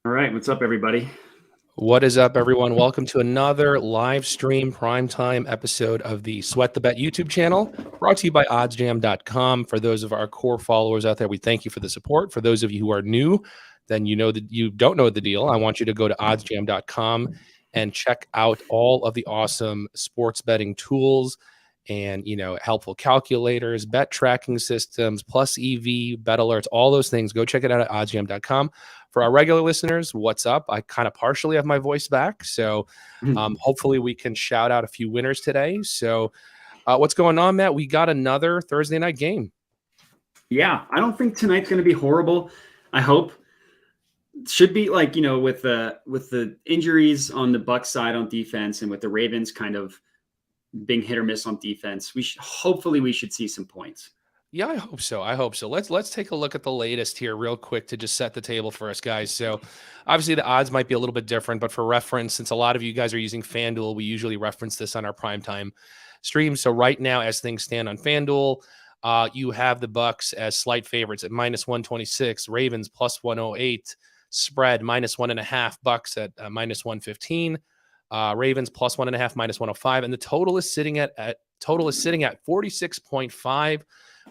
All right, what's up, everybody? What is up, everyone? Welcome to another live stream primetime episode of the Sweat the Bet YouTube channel, brought to you by oddsjam.com. For those of our core followers out there, we thank you for the support. For those of you who are new, then you know that you don't know the deal. I want you to go to oddsjam.com and check out all of the awesome sports betting tools and helpful calculators, bet tracking systems, plus EV, bet alerts, all those things. Go check it out at oddsjam.com. For our regular listeners, what's up? I kind of partially have my voice back, so hopefully we can shout out a few winners today. So what's going on, Matt? We got another Thursday night game. Yeah, I don't think tonight's going to be horrible. I hope. Should be like, with the injuries on the Bucs side on defense and with the Ravens kind of being hit or miss on defense, we should see some points. Yeah, I hope so. Let's take a look at the latest here real quick to just set the table for us, guys. So obviously the odds might be a little bit different, but for reference, since a lot of you guys are using FanDuel, we usually reference this on our primetime stream. So right now, as things stand on FanDuel, you have the Bucs as slight favorites at minus 126, Ravens plus 108, spread minus 1.5, Bucs at minus 115, Ravens plus 1.5, minus 105, and the total is sitting at 46.5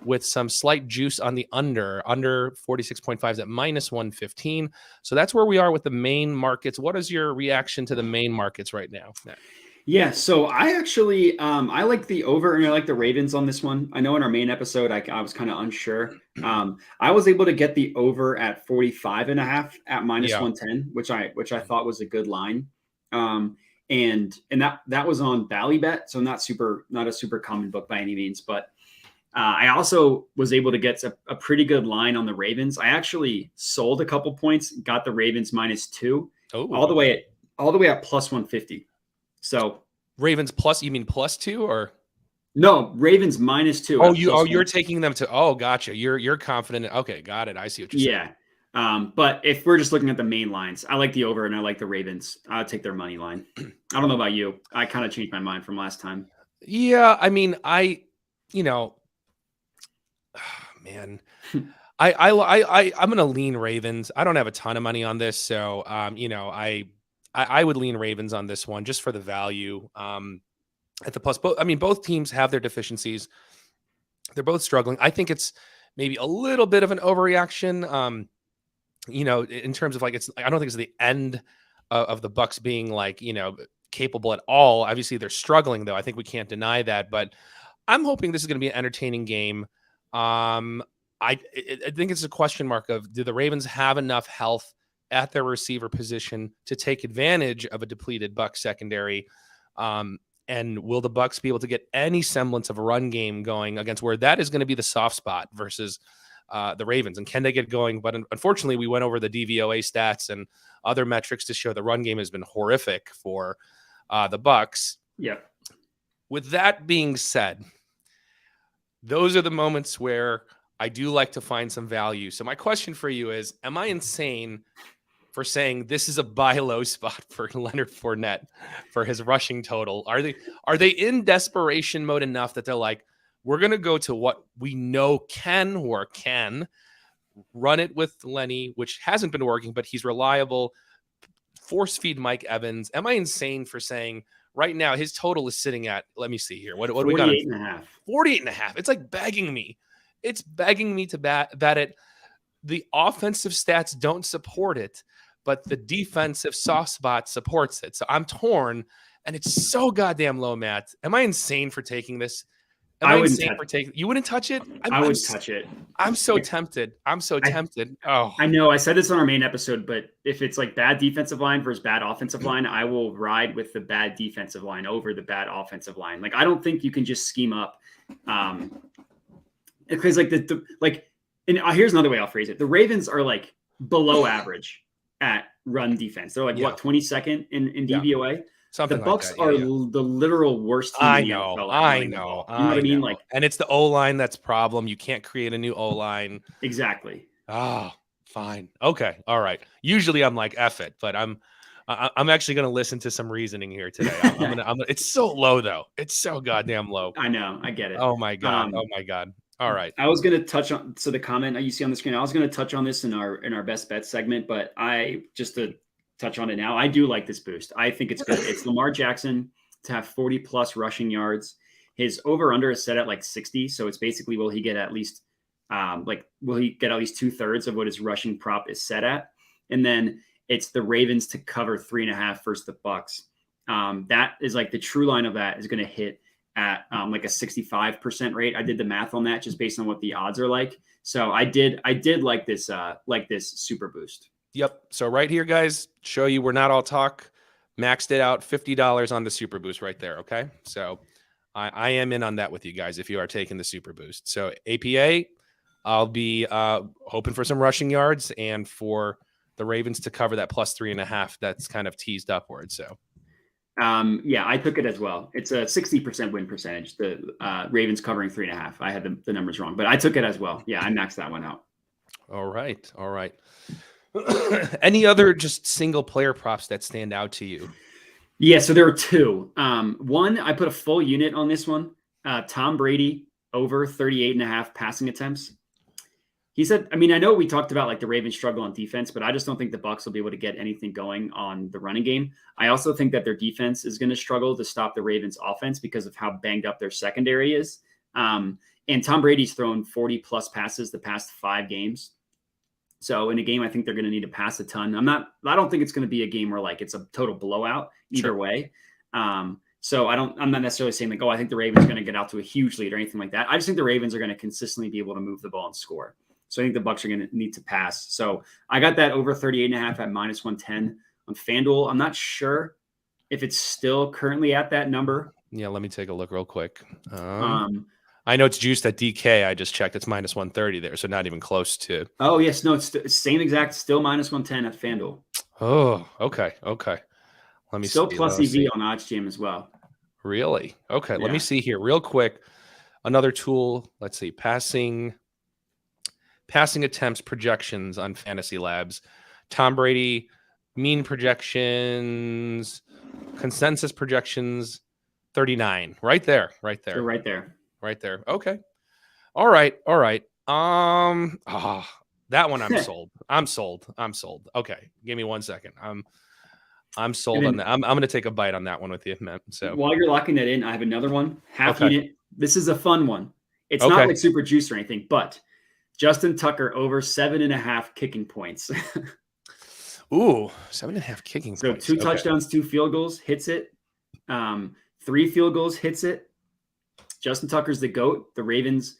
with some slight juice on the under 46.5 is at minus 115. So that's where we are with the main markets. What is your reaction to the main markets right now, Matt? Yeah, so I actually I like the over and I like the Ravens on this one. I know in our main episode I was kind of unsure. I was able to get the over at 45.5 at minus 110, which I thought was a good line. And that was on Ballybet, so not a super common book by any means, but I also was able to get a pretty good line on the Ravens. I actually sold a couple points, got the Ravens -2, all the way at plus 150. So Ravens plus, you mean +2 or? No, Ravens -2. You're taking them to. Oh, gotcha. You're confident. Okay, got it. I see what you're saying. Yeah. But if we're just looking at the main lines, I like the over and I like the Ravens. I'll take their money line. I don't know about you. I kind of changed my mind from last time. Yeah, I mean, man, I'm gonna lean Ravens. I don't have a ton of money on this, so I would lean Ravens on this one just for the value. At the plus, both teams have their deficiencies. They're both struggling. I think it's maybe a little bit of an overreaction. In terms of I don't think it's the end of the Bucs being capable at all. Obviously, they're struggling though. I think we can't deny that. But I'm hoping this is going to be an entertaining game. I think it's a question mark of, do the Ravens have enough health at their receiver position to take advantage of a depleted Bucs secondary? And will the Bucs be able to get any semblance of a run game going against where that is going to be the soft spot versus the Ravens? And can they get going? But unfortunately, we went over the DVOA stats and other metrics to show the run game has been horrific for the Bucs. Yeah. With that being said, those are the moments where I do like to find some value. So my question for you is, am I insane for saying this is a buy low spot for Leonard Fournette for his rushing total? Are they in desperation mode enough that they're like, we're going to go to what we know can work, run it with Lenny, which hasn't been working, but he's reliable, force feed Mike Evans? Am I insane for saying right now his total is sitting at, let me see here, what do we got? 48.5. 48.5. It's like begging me. It's begging me to bet it. The offensive stats don't support it, but the defensive soft spot supports it. So I'm torn, and it's so goddamn low, Matt. Am I insane for taking this? I wouldn't You wouldn't touch it? I would touch it. I'm so tempted. I know I said this on our main episode, but if it's like bad defensive line versus bad offensive line, I will ride with the bad defensive line over the bad offensive line. Like, I don't think you can just scheme up. Because here's another way I'll phrase it. The Ravens are like below average at run defense. They're like, what, 22nd in DVOA? Something the Bucs like that, are the literal worst team in the NFL. I know. You know what I mean? Like, and it's the O-line that's problem. You can't create a new O-line. Exactly. Oh, fine. Okay. All right. Usually I'm like, F it, but I'm actually going to listen to some reasoning here today. It's so low though. It's so goddamn low. I know. I get it. Oh my God. All right. I was going to touch on the comment you see on the screen. I was going to touch on this in our best bet segment, but I just to touch on it now. I do like this boost. I think it's good. It's Lamar Jackson to have 40 plus rushing yards. His over under is set at like 60, so it's basically will he get at least will he get at least 2/3 of what his rushing prop is set at? And then it's the Ravens to cover 3.5 versus the Bucks. That is like the true line of that is going to hit at like a 65% rate. I did the math on that just based on what the odds are like. So I did like this super boost. Yep. So right here, guys, show you we're not all talk. Maxed it out, $50 on the super boost right there. Okay. So I am in on that with you guys if you are taking the super boost. So APA, I'll be hoping for some rushing yards and for the Ravens to cover that plus 3.5 that's kind of teased upwards. So yeah, I took it as well. It's a 60% win percentage. The Ravens covering 3.5. I had the numbers wrong, but I took it as well. Yeah, I maxed that one out. All right. All right. Any other just single player props that stand out to you? Yeah, so there were two. One, I put a full unit on this one. Tom Brady over 38.5 passing attempts. He said, I mean, I know we talked about like the Ravens struggle on defense, but I just don't think the Bucs will be able to get anything going on the running game. I also think that their defense is going to struggle to stop the Ravens offense because of how banged up their secondary is. And Tom Brady's thrown 40 plus passes the past 5 games. So in a game, I think they're going to need to pass a ton. I don't think it's going to be a game where like it's a total blowout either way. So I'm not necessarily saying like, oh, I think the Ravens are going to get out to a huge lead or anything like that. I just think the Ravens are going to consistently be able to move the ball and score. So I think the Bucs are going to need to pass. So I got that over 38.5 at minus 110 on FanDuel. I'm not sure if it's still currently at that number. Yeah, let me take a look real quick. I know it's juiced at DK. I just checked. It's minus 130 there, so not even close to. Oh, yes. No, it's same exact, still minus 110 at FanDuel. Oh, okay. Okay. Let me still see. Plus EV on OddsJam as well. Really? Okay. Yeah. Let me see here real quick. Another tool. Let's see. Passing attempts projections on Fantasy Labs. Tom Brady, mean projections, consensus projections, 39. Right there. They're right there. Right there. Okay. All right. That one I'm sold. I'm sold. Okay. Give me 1 second. I'm sold on that. I'm going to take a bite on that one with you, man. So while you're locking that in, I have another one. Half unit. This is a fun one. It's not like super juice or anything, but Justin Tucker over 7.5 kicking points. Ooh, 7.5 kicking points. So 2 touchdowns, 2 field goals, hits it. 3 field goals, hits it. Justin Tucker's the GOAT. The Ravens,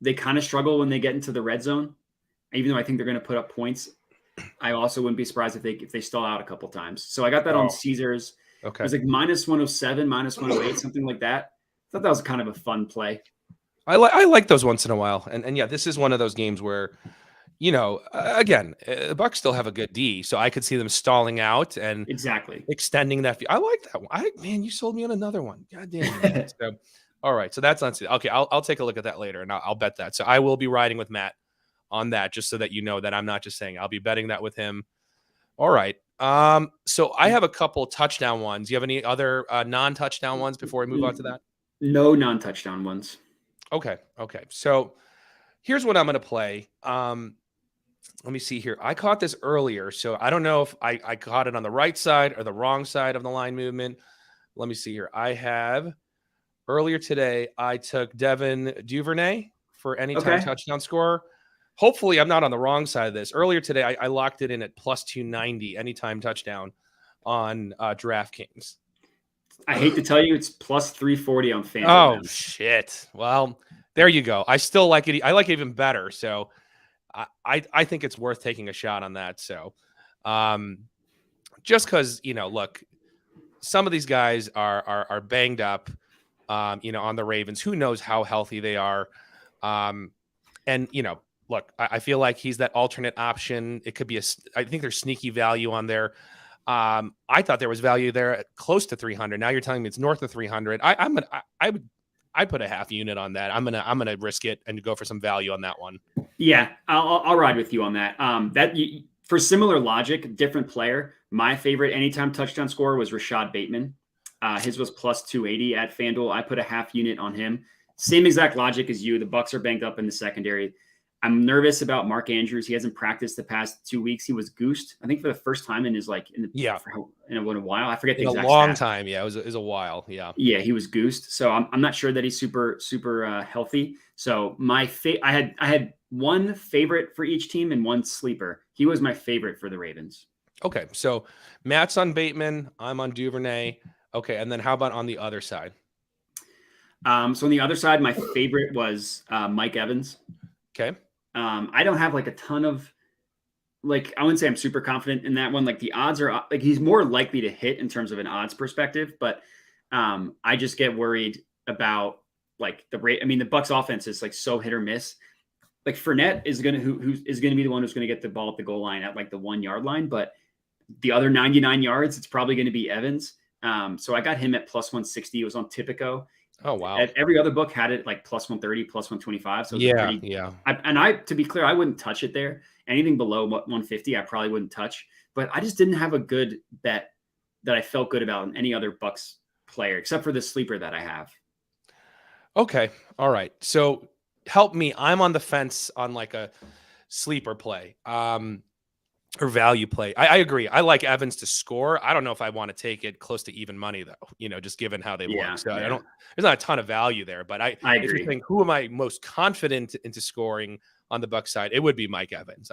they kind of struggle when they get into the red zone, even though I think they're going to put up points. I also wouldn't be surprised if they stall out a couple times. So I got that on Caesars. Okay. It was like minus 107, minus 108, something like that. I thought that was kind of a fun play. I like those once in a while. And yeah, this is one of those games where, again, the Bucs still have a good D, so I could see them stalling out and extending that. I like that one. Man, you sold me on another one. God damn. So, all right, so that's on. Okay, I'll take a look at that later, and I'll bet that. So I will be riding with Matt on that, just so that you know that I'm not just saying I'll be betting that with him. All right. So I have a couple touchdown ones. Do you have any other non-touchdown ones before we move on to that? No non-touchdown ones. Okay. So here's what I'm going to play. Let me see here. I caught this earlier, so I don't know if I caught it on the right side or the wrong side of the line movement. Let me see here. I have earlier today, I took Devin Duvernay for anytime touchdown scorer. Hopefully, I'm not on the wrong side of this. Earlier today, I locked it in at plus 290 anytime touchdown on DraftKings. I hate to tell you, it's plus 340 on FanDuel. Oh, shit. Well, there you go. I still like it. I like it even better. So I think it's worth taking a shot on that. So just because, look, some of these guys are banged up, on the Ravens. Who knows how healthy they are? And, look, I feel like he's that alternate option. It could be I think there's sneaky value on there. I thought there was value there at close to 300. Now you're telling me it's north of 300. I put a half unit on that. I'm gonna risk it and go for some value on that one. Yeah, I'll ride with you on that. For similar logic, different player. My favorite anytime touchdown scorer was Rashad Bateman. His was plus 280 at FanDuel. I put a half unit on him. Same exact logic as you. The Bucks are banged up in the secondary. I'm nervous about Mark Andrews. He hasn't practiced the past 2 weeks. He was goosed, I think, for the first time in his in a while. I forget the In a exact long stat. time. Yeah, it was a while. Yeah. Yeah, he was goosed. So I'm not sure that he's super healthy. So I had one favorite for each team and one sleeper. He was my favorite for the Ravens. Okay, so Matt's on Bateman. I'm on Duvernay. Okay, and then how about on the other side? So on the other side, my favorite was Mike Evans. Okay. I don't have like a ton of I wouldn't say I'm super confident in that one. Like the odds are like he's more likely to hit in terms of an odds perspective, but I just get worried about like the rate. I mean, the Bucks offense is like so hit or miss. Like Fournette is gonna who is gonna be the one who's gonna get the ball at the goal line at like the 1 yard line, but the other 99 yards, it's probably going to be Evans. So I got him at plus 160. It was on Tipico. Oh wow. Every other book had it like plus 130, plus 125. So it was Yeah, pretty. yeah. To be clear, I wouldn't touch it there. Anything below 150, I probably wouldn't touch. But I just didn't have a good bet that I felt good about in any other Bucks player except for the sleeper that I have. Okay. All right. So help me. I'm on the fence on like a sleeper play. Or value play. I agree. I like Evans to score. I don't know if I want to take it close to even money though, just given how they've looked. So Yeah. there's not a ton of value there, but I if agree. you're saying who am I most confident into scoring on the Bucs side, it would be Mike Evans.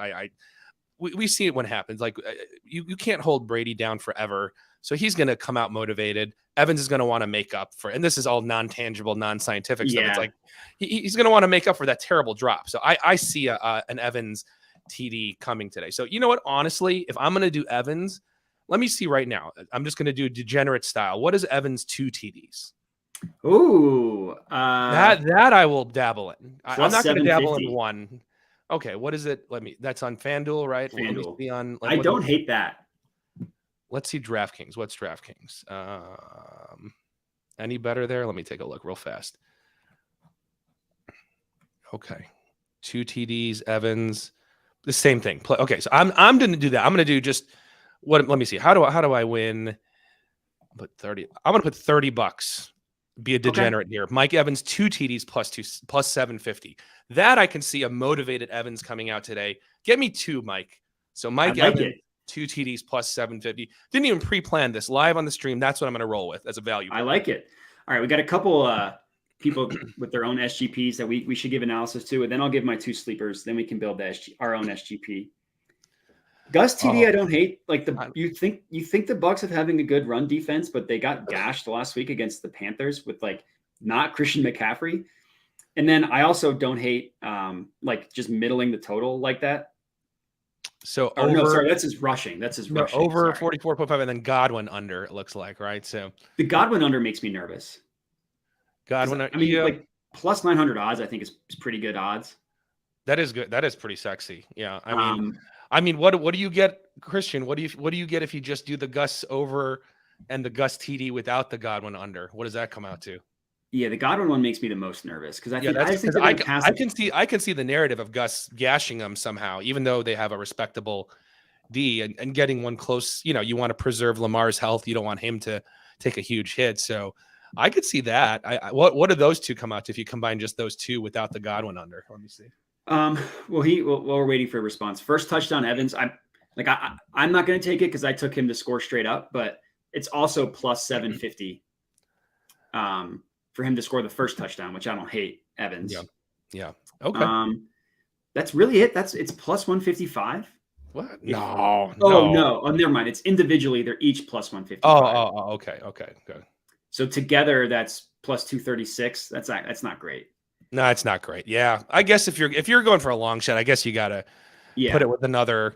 We see it when it happens. Like you can't hold Brady down forever. So he's going to come out motivated. Evans is going to want to make up for, and this is all non-tangible, non-scientific stuff. It's like he's going to want to make up for that terrible drop. So I see an Evans TD coming today. So you know what? Honestly, if I'm going to do Evans, let me see right now. I'm just going to do degenerate style. What is Evans 2 TDs? Ooh, that I will dabble in. I'm not going to dabble in 750. one. Okay, what is it? That's on FanDuel, right? FanDuel. I don't hate that. Let's see DraftKings. What's DraftKings? Any better there? Let me take a look real fast. Okay, 2 TDs, Evans. The same thing. Okay, so I'm going to do that. I'm going to do just what? Let me see. How do I win? Put 30. I'm going to put $30. Be a degenerate here. Mike Evans 2 TDs plus 750. That I can see a motivated Evans coming out today. Get me 2, Mike. So Mike Evans 2 TDs plus 750. Didn't even pre-plan this live on the stream. That's what I'm going to roll with as a value. I like it. All right, we got a couple people with their own SGPs that we should give analysis to, and then I'll give my 2 sleepers. Then we can build our own SGP. Gus TD, I don't hate. Like you think the Bucs have having a good run defense, but they got gashed last week against the Panthers with like not Christian McCaffrey. And then I also don't hate like just middling the total like that. So that's his rushing. That's his rushing. Over 44.5 and then Godwin under, it looks like, right? So the Godwin under makes me nervous. Godwin, like plus 900 odds, I think is pretty good odds. That is good. That is pretty sexy. Yeah. I mean, what do you get, Christian? What do you get if you just do the Gus over and the Gus TD without the Godwin under? What does that come out to? Yeah, the Godwin one makes me the most nervous because I can see the narrative of Gus gashing them somehow, even though they have a respectable D and getting one close. You want to preserve Lamar's health. You don't want him to take a huge hit. So I could see that. What do those two come out to if you combine just those two without the Godwin under? Let me see. While we're waiting for a response. First touchdown, Evans. I'm not going to take it because I took him to score straight up, but it's also plus 750. For him to score the first touchdown, which I don't hate, Evans. Yeah. Okay. That's really it. It's plus 155. What? No. Oh, never mind. It's individually. They're each plus 155. Oh, okay. Good. So together, that's plus 236. That's not great. No, it's not great. Yeah. I guess if you're going for a long shot, I guess you got to put it with another,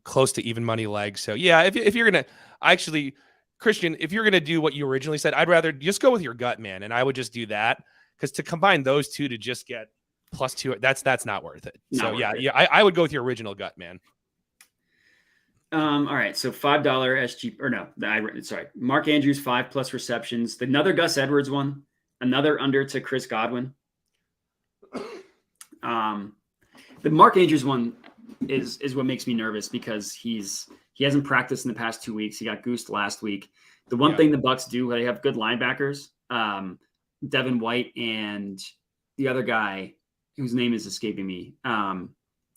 close to even money leg. So yeah, if you're going to actually, Christian, if you're going to do what you originally said, I'd rather just go with your gut, man. And I would just do that because to combine those two to just get plus 2, that's not worth it. I would go with your original gut, man. All right. So $5 SG or no, Mark Andrews 5+ receptions. Another Gus Edwards one, another under to Chris Godwin. The Mark Andrews one is what makes me nervous because he hasn't practiced in the past 2 weeks. He got goosed last week. The one thing the Bucs do, they have good linebackers. Devin White and the other guy whose name is escaping me.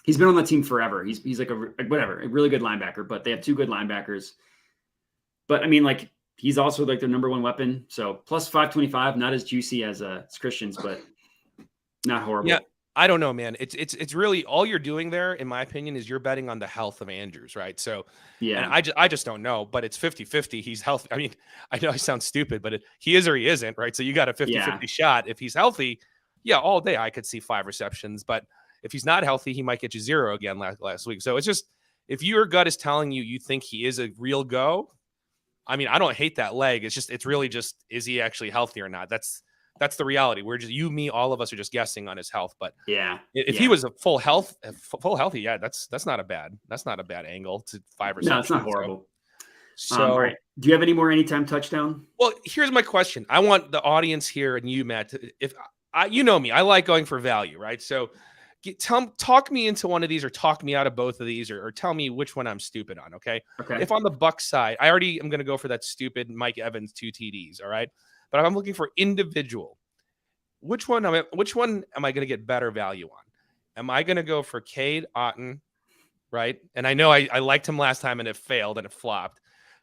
He's been on the team forever. He's like a really good linebacker, but they have two good linebackers. But I mean, like, he's also like their number one weapon. So plus 525, not as juicy as Christian's, but not horrible. Yeah. I don't know, man. It's really all you're doing there, in my opinion, is you're betting on the health of Andrews, right? So, yeah, and I just don't know, but it's 50-50. He's healthy. I mean, I know I sound stupid, but he is or he isn't, right? So you got a 50-50 shot. If he's healthy, yeah, all day I could see 5 receptions, but if he's not healthy, he might get you 0 again last week. So it's just, if your gut is telling you think he is a real go, I mean, I don't hate that leg. It's really just, is he actually healthy or not? That's the reality. We're just, you, me, all of us are just guessing on his health. But if he was a full healthy, yeah, that's not a bad angle to 5 receptions. No, it's not horrible. So, all right. Do you have any more anytime touchdown? Well, here's my question. I want the audience here and you, Matt, you know me, I like going for value, right? So talk me into one of these, or talk me out of both of these, or tell me which one I'm stupid on. Okay. Okay. If on the Bucs side, I already am going to go for that stupid Mike Evans 2 TDs. All right. But I'm looking for individual. Which one am I going to get better value on? Am I going to go for Cade Otton, right? And I know I liked him last time and it failed and it flopped.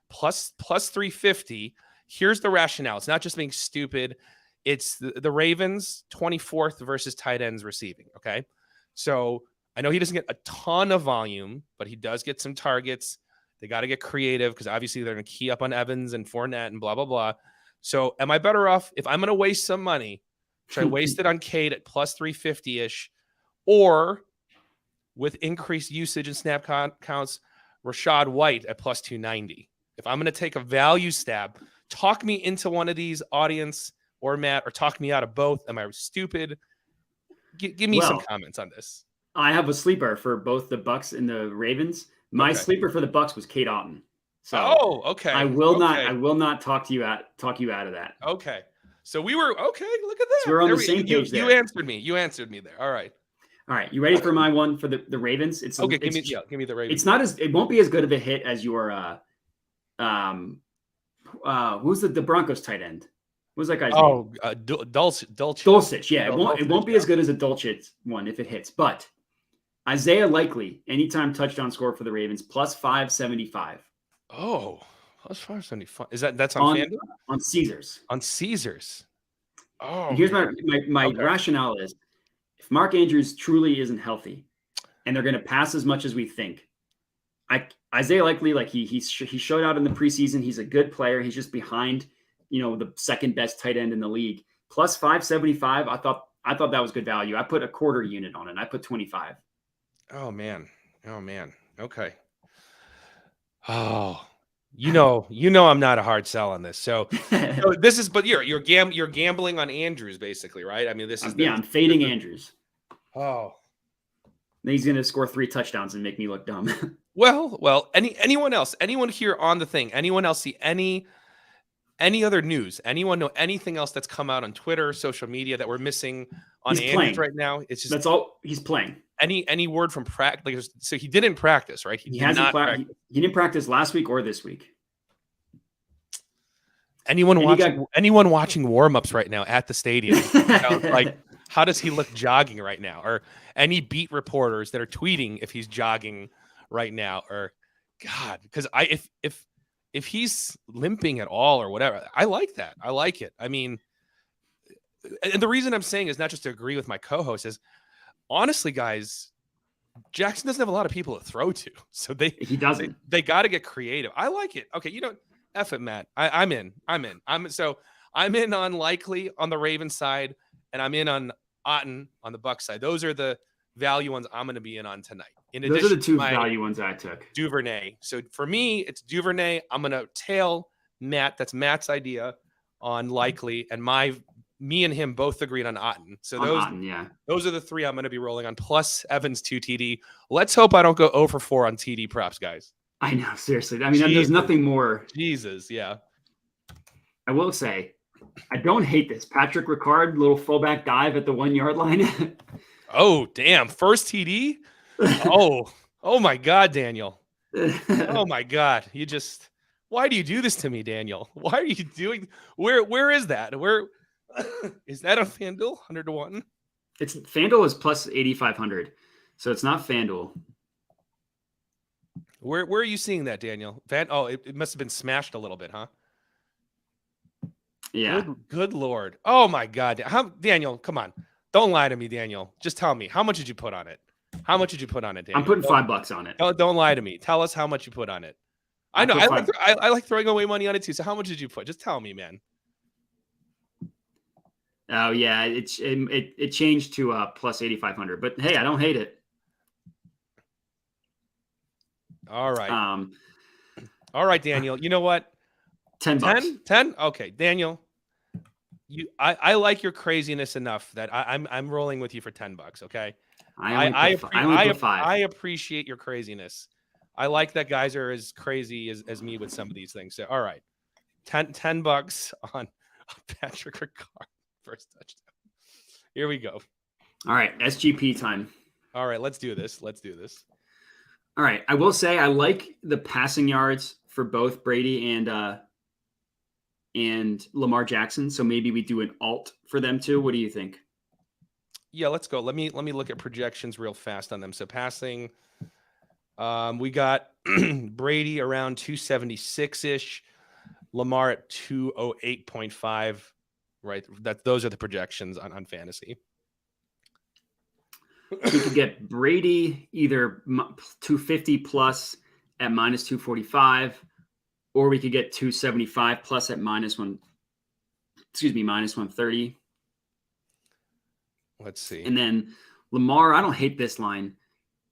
Plus 350. Here's the rationale. It's not just being stupid. It's the Ravens 24th versus tight ends receiving. Okay. So I know he doesn't get a ton of volume, but he does get some targets. They got to get creative because obviously they're going to key up on Evans and Fournette and blah, blah, blah. So am I better off if I'm going to waste some money? Should I waste it on Cade at plus 350-ish, or with increased usage and snap counts, Rashad White at plus 290? If I'm going to take a value stab, talk me into one of these, audience or Matt, or talk me out of both. Am I stupid? Give me some comments on this. I have a sleeper for both the Bucs and the Ravens. My sleeper for the Bucs was Cade Otton. So okay. I will not talk you out of that. Okay. So we were okay. Look at that. So we're on the same page there. You answered me. You answered me there. All right. You ready for my one for the Ravens? Give me the Ravens. It won't be as good of a hit as your who's the Broncos tight end? What was that guy's name? Dulcich. Yeah, it won't be as good as a Dulcich one if it hits, but Isaiah Likely, anytime touchdown score for the Ravens, plus 575. Oh, plus 575. Is that's on FanDuel? On Caesars. On Caesars. Oh. And here's my rationale is, if Mark Andrews truly isn't healthy and they're going to pass as much as we think, Isaiah Likely, like he showed out in the preseason, he's a good player. He's just behind, the second best tight end in the league. Plus 575. I thought that was good value. I put a quarter unit on it. I put 25. Oh man. Okay. Oh, I'm not a hard sell on this. So this is, but you're gambling on Andrews basically, right? I mean, this is I'm fading Andrews. Oh, then he's going to score 3 touchdowns and make me look dumb. Well, anyone else, anyone here on the thing, anyone else see any other news? Anyone know anything else that's come out on Twitter, social media that we're missing on Andrews right now? It's just, that's all he's playing. Any word from practice? Like, so he didn't practice, right? He didn't practice last week or this week. Anyone watching warm-ups right now at the stadium? Like, how does he look jogging right now? Or any beat reporters that are tweeting if he's jogging right now? Or God, because if he's limping at all or whatever, I like that. I like it. I mean, and the reason I'm saying is not just to agree with my co-host, is honestly, guys, Jackson doesn't have a lot of people to throw to, so he doesn't. They got to get creative. I like it. Okay, F it, Matt. I'm in. I'm in on Likely on the Ravens side, and I'm in on Otton on the Bucs side. Those are the value ones I'm going to be in on tonight. Those are the 2 value ones I took. Duvernay. So for me, it's Duvernay. I'm going to tail Matt. That's Matt's idea on Likely, and me and him both agreed on Otton. So those are the 3 I'm going to be rolling on, plus Evans 2 TD. Let's hope I don't go 0 for 4 on TD props, guys. I know, seriously. I mean, there's nothing more. Jesus, yeah. I will say, I don't hate this. Patrick Ricard, little fullback dive at the 1 yard line. Oh, damn. First TD? Oh my God, Daniel. Oh my God. Why do you do this to me, Daniel? Why are you doing, where is that? Is that on FanDuel? 100 to 1? It's FanDuel is plus 8,500. So it's not FanDuel. Where are you seeing that, Daniel? It must have been smashed a little bit, huh? Yeah. Good Lord. Oh my God. Daniel, come on. Don't lie to me, Daniel. Just tell me, how much did you put on it? How much did you put on it, Daniel? I'm putting $5 on it. Don't lie to me. Tell us how much you put on it. I know. I like throwing away money on it too. So how much did you put? Just tell me, man. Oh yeah, it changed to plus 8,500. But hey, I don't hate it. All right. All right, Daniel. You know what? $10. 10? Okay, Daniel. I like your craziness enough that I'm rolling with you for $10. Okay. I appreciate your craziness. I like that guys are as crazy as me with some of these things. So all right. $10 on Patrick Ricard first touchdown. Here we go. All right, SGP time. All right, let's do this. All right, I will say I like the passing yards for both Brady and Lamar Jackson. So maybe we do an alt for them too. What do you think? Yeah, let's go. Let me look at projections real fast on them. So passing, we got Brady around 276-ish, Lamar at 208.5. Right, those are the projections on fantasy. We could get Brady either 250 plus at minus 245, or we could get 275 plus at minus 130. Let's see. And then Lamar, I don't hate this line.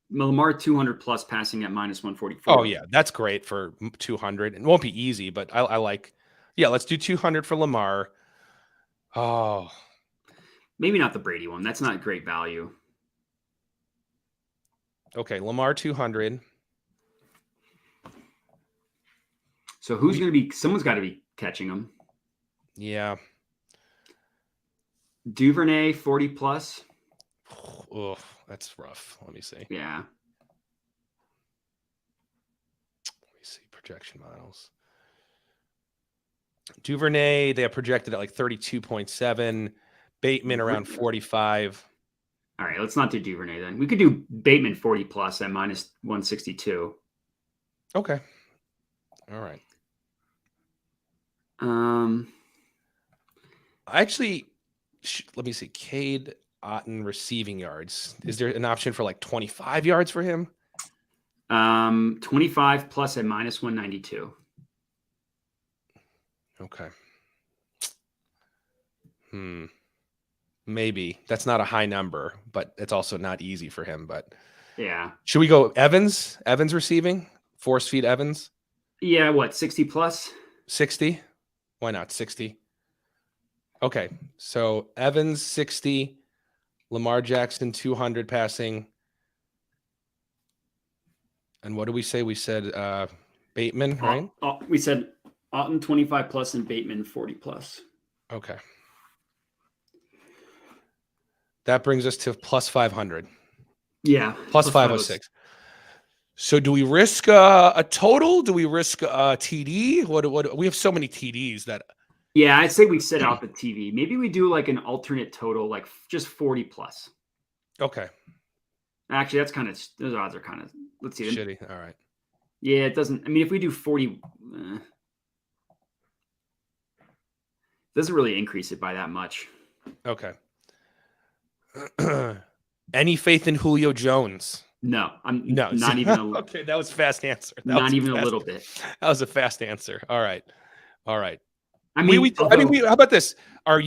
Lamar 200 plus passing at minus 144. Oh yeah, that's great for 200. It won't be easy, but I like. Yeah, let's do 200 for Lamar. Oh, maybe not the Brady one. That's not great value. Okay, Lamar 200. So who's going to be? Someone's got to be catching him. Yeah. Duvernay 40 plus. Oh, that's rough. Let me see. Yeah. Let me see projection models. Duvernay, they have projected at like 32.7. Bateman around 45. All right, let's not do Duvernay then. We could do Bateman 40 plus at minus 162. Okay. All right. Actually, let me see. Cade Otton receiving yards. Is there an option for like 25 yards for him? 25 plus at minus 192. Okay. Maybe. That's not a high number, but it's also not easy for him. But yeah. Should we go Evans? Evans receiving? Force feed Evans? Yeah, what, 60 plus? 60? Why not 60? Okay. So Evans 60, Lamar Jackson 200 passing. And what did we say? We said Bateman, right? We said Otton 25 plus and Bateman 40 plus. Okay. That brings us to plus 500. Yeah. Plus 506. So do we risk a total? Do we risk a TD? What we have so many TDs that. Yeah, I'd say we set out the TV. Maybe we do like an alternate total, like just 40 plus. Okay. Actually, that's kind of, those odds are kind of, let's see. Shitty. All right. Yeah, it doesn't, I mean, if we do 40, doesn't really increase it by that much. Okay. Any faith in Julio Jones? No, not even. Okay, that was a fast answer. Not even a little bit. That was a fast answer. All right. I mean, how about this? Our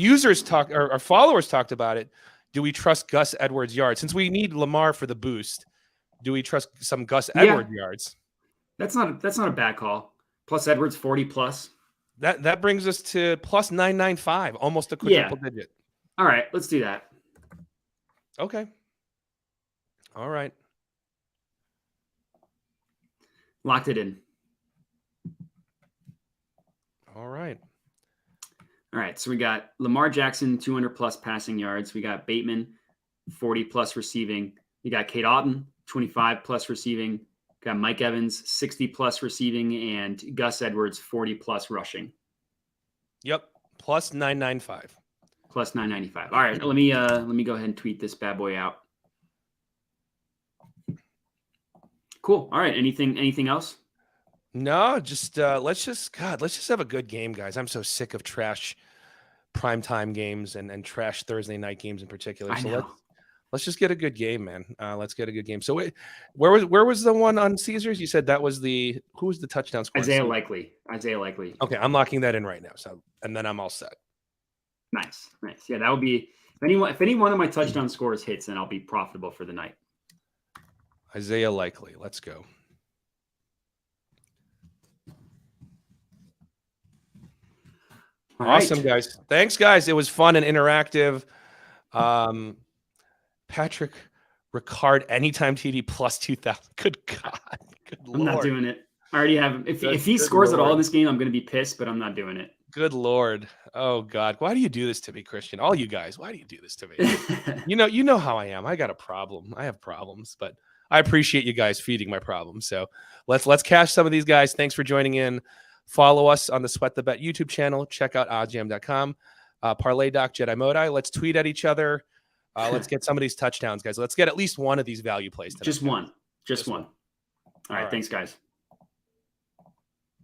followers talked about it. Do we trust Gus Edwards yards? Since we need Lamar for the boost, do we trust some Gus Edwards yards? That's not a bad call. Plus Edwards 40 plus. That brings us to plus 995, almost a quadruple digit. All right, let's do that. Okay. All right. Locked it in. All right. So we got Lamar Jackson 200 plus passing yards. We got Bateman 40 plus receiving. We got Cade Otton 25 plus receiving. Got Mike Evans 60 plus receiving and Gus Edwards 40 plus rushing. Yep. Plus 995. plus 995. All right, let me go ahead and tweet this bad boy out. Cool. All right. Anything else? No, just let's just have a good game, guys. I'm so sick of trash primetime games and trash Thursday night games in particular. I So know. let's just get a good game, man. Let's get a good game. So where was the one on Caesars? You said that was who was the touchdown score? Isaiah Likely. Okay, I'm locking that in right now. So and then I'm all set. Nice. Yeah, that would be if any one of my touchdown scores hits, then I'll be profitable for the night. Isaiah Likely. Let's go. Awesome, guys. Thanks, guys. It was fun and interactive. Patrick Ricard, anytime TD plus 2,000. Good God. Good Lord. I'm not doing it. I already have him. If he scores at all in this game, I'm going to be pissed, but I'm not doing it. Good Lord. Oh, God. Why do you do this to me, Christian? All you guys, why do you do this to me? You know how I am. I got a problem. I have problems, but I appreciate you guys feeding my problems. So let's cash some of these guys. Thanks for joining in. Follow us on the Sweat the Bet YouTube channel. Check out oddsjam.com. Parlay Doc Jedi Modi. Let's tweet at each other. Let's get some of these touchdowns, guys. Let's get at least one of these value plays tonight. Just one. All right. Thanks, guys.